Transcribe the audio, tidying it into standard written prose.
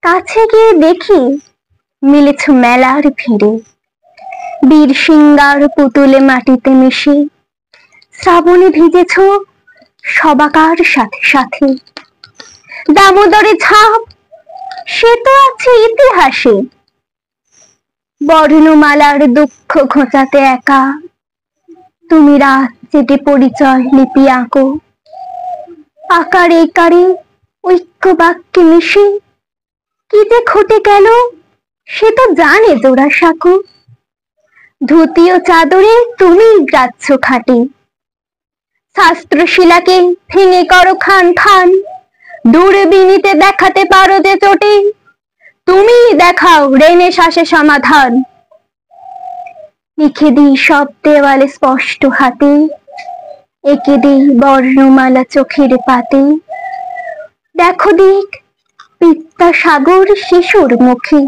কাছে গিয়ে দেখি মিলেছ মেলার ভিড়ে, বীর সিংগার পুতুলে মাটিতে মিশে শ্রাবণে ভিজেছ সবাকার সাথে সাথে। দামোদরে ছাপ সে তো আছে ইতিহাসে, বর্ণমালার দুঃখ ঘোচাতে একা তুমি রাত জেগে পরিচয় লিপি আঁকো। আকারে একারে ঐক্য বাক্যে মিশে কি যে ঘটে গেল সে তো জানে জোড়াসাঁকো। ধুতি ও চাদরে তুমি গ্রাচ্ছ খাটে, শাস্ত্রশিলাকে ভেঙে করো খান খান। দূরবীণীতে দেখাতে পারো যে চোটে তুমি দেখাও রেনেসাঁসে সমাধান। লিখে দিই সব দেওয়ালে স্পষ্ট হাতে, এঁকে দিই বর্ণমালা চোখের পাতে। দেখো দিক বিদ্যাসাগর শিশুর মুখে।